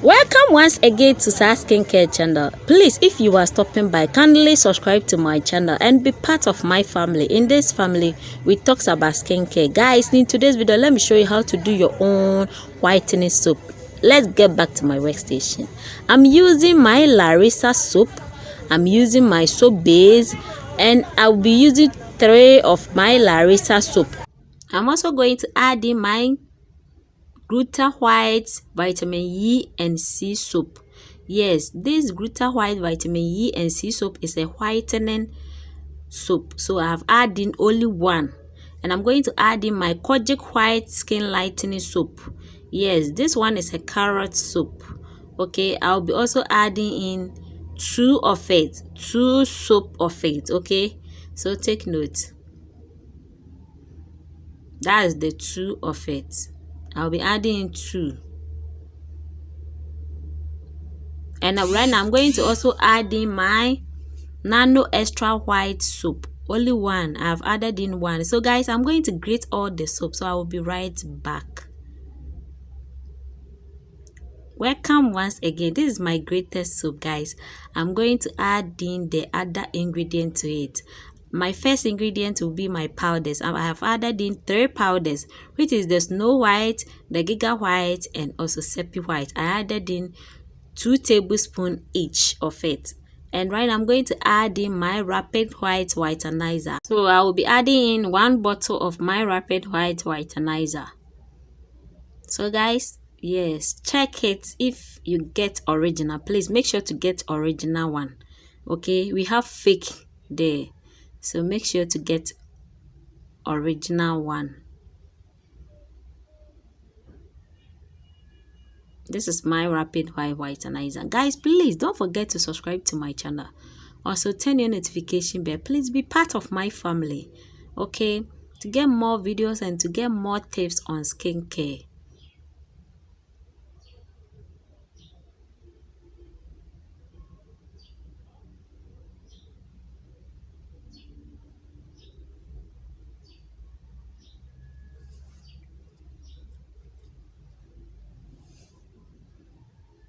Welcome once again to Sar Skincare channel. Please, if you are stopping by, kindly subscribe to my channel and be part of my family. In this family, we talk about skincare. Guys, in today's video, let me show you how to do your own whitening soap. Let's get back to my workstation. I'm using my Larissa soap. I'm using my soap base, and I'll be using 3 of my Larissa soap. I'm also going to add in my Gluta White Vitamin E and C soap. Yes, this Gluta White Vitamin E and C soap is a whitening soap. So I have added in only one. And I'm going to add in my Kojic White Skin Lightening soap. Yes, this one is a carrot soap. Okay, I'll be also adding in 2 of it. 2 soap of it. Okay, so take note. That is the 2 of it. I'll be adding in 2. And right now I'm going to also add in my Nano Extra White soap. Only one. I've added in one. So guys, I'm going to grate all the soap. So I will be right back. Welcome once again. This is my greatest soap, guys. I'm going to add in the other ingredient to it. My first ingredient will be my powders. I have added in 3 powders, which is the Snow White, the Giga White, and also Sepia White. I added in 2 tablespoons each of it. And right now I'm going to add in my Rapid White Whitenizer. So I will be adding in 1 bottle of my Rapid White Whitenizer. So guys, yes, check it if you get original. Please make sure to get original one. Okay, we have fake there. So make sure to get original one. This is my Rapid White Whitenizer. Guys, please don't forget to subscribe to my channel. Also, turn your notification bell. Please be part of my family. Okay? To get more videos and to get more tips on skincare.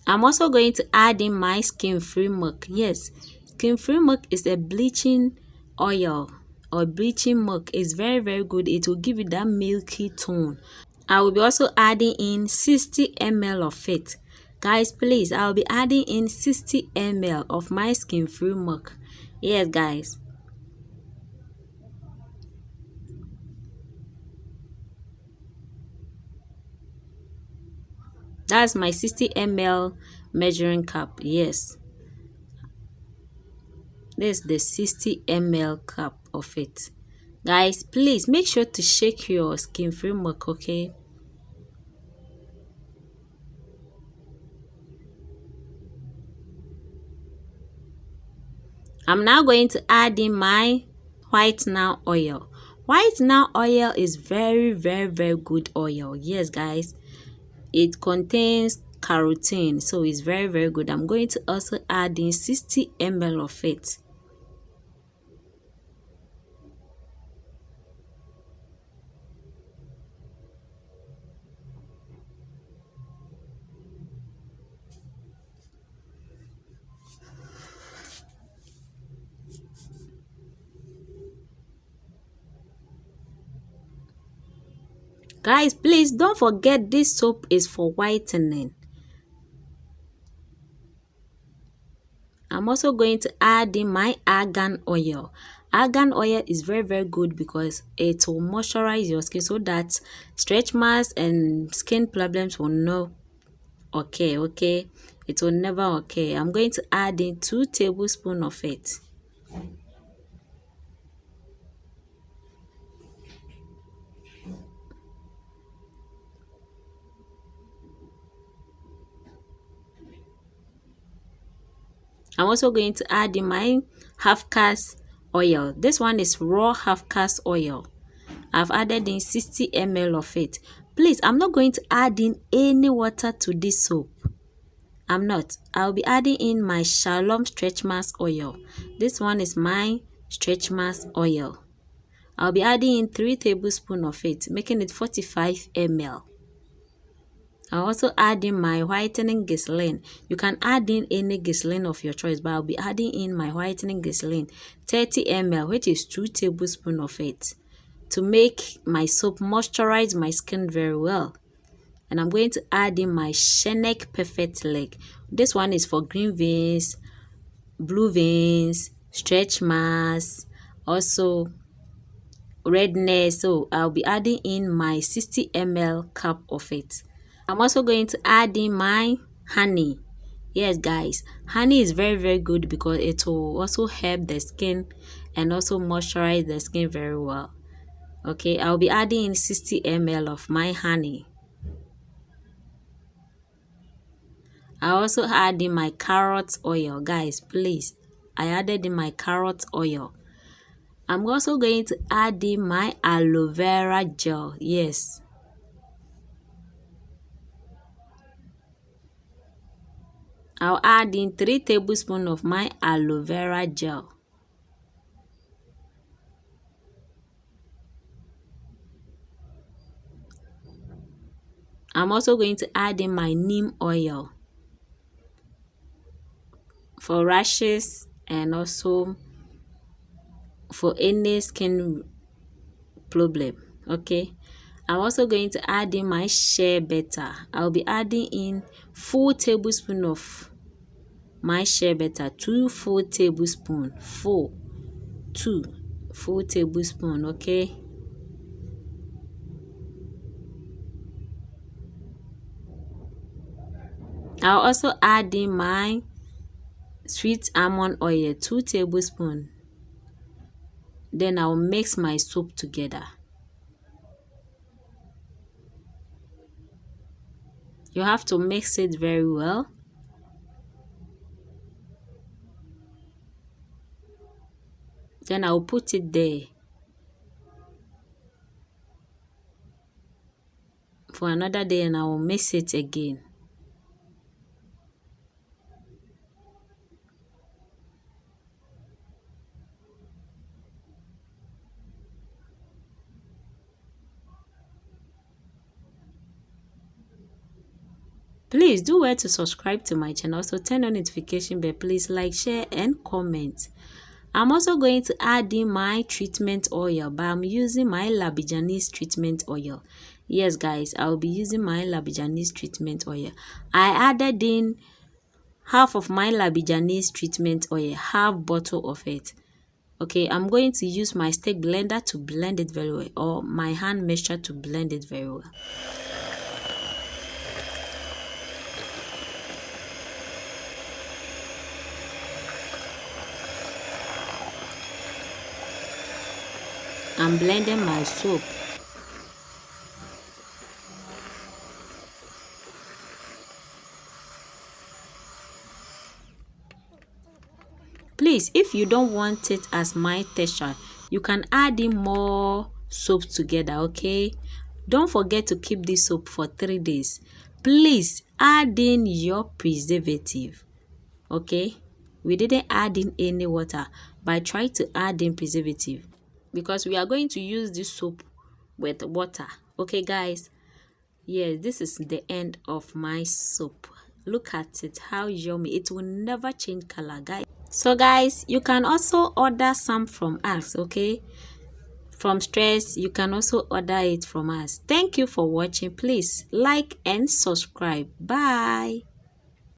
I'm also going to add in my skin-free milk. Yes, skin-free milk is a bleaching oil or bleaching milk. It's very, very good. It will give you that milky tone. I will be also adding in 60 ml of it. Guys, please, I'll be adding in 60 ml of my skin-free milk. Yes, guys. That's my 60 ml measuring cup. Yes. This is the 60 ml cup of it. Guys, please make sure to shake your skin-free milk, okay? I'm now going to add in my whitening oil. Whitening oil is very, very, very good oil. Yes, guys. It contains carotene, so it's very, very good. I'm going to also add in 60 ml of it. Guys, please don't forget this soap is for whitening. I'm also going to add in my argan oil. Argan oil is very, very good because it will moisturize your skin so that stretch marks and skin problems will not occur. Okay, it will never occur. I'm going to add in 2 tablespoons of it. I'm also going to add in my half caste oil. This one is raw half caste oil. I've added in 60 ml of it. Please, I'm not going to add in any water to this soap. I'm not. I'll be adding in my Shalom stretch mask oil. This one is my stretch mask oil. I'll be adding in 3 tablespoons of it, making it 45 ml. I'll also add in my whitening glycerin. You can add in any glycerin of your choice, but I'll be adding in my whitening glycerin, 30 ml, which is 2 tablespoons of it, to make my soap moisturize my skin very well. And I'm going to add in my Shenek Perfect Leg. This one is for green veins, blue veins, stretch marks, also redness. So I'll be adding in my 60 ml cup of it. I'm also going to add in my honey. Yes guys, honey is very good because it will also help the skin and also moisturize the skin very well. Okay, I'll be adding in 60 ml of my honey. I also add in my carrot oil. Guys, please, I added in my carrot oil. I'm also going to add in my aloe vera gel. Yes, I'll add in 3 tablespoons of my aloe vera gel. I'm also going to add in my neem oil for rashes and also for any skin problem. Okay, I'm also going to add in my shea butter. I'll be adding in 4 tablespoons of my shea butter, 2 full tablespoons, 2 full tablespoons. Okay, I'll also add in my sweet almond oil, 2 tablespoons. Then I'll mix my soap together. You have to mix it very well. Then I'll put it there for another day and I will mix it again. Please do well to subscribe to my channel. Also turn on notification bell. Please like, share and comment. I'm also going to add in my treatment oil, but I'm using my Labijanese treatment oil. Yes guys, I'll be using my Labijanese treatment oil. I added in half of my Labijanese treatment oil, half bottle of it. Okay, I'm going to use my stick blender to blend it very well, or my hand mixture to blend it very well. I'm blending my soap. Please, if you don't want it as my texture, you can add in more soap together. Okay, don't forget to keep this soap for 3 days. Please add in your preservative. Okay, we didn't add in any water, but try to add in preservative because we are going to use this soap with water. Okay guys, yes, this is the end of my soap. Look at it, how yummy. It will never change color, guys. So guys, you can also order some from us. Okay, from Stress, you can also order it from us. Thank you for watching. Please like and subscribe. Bye.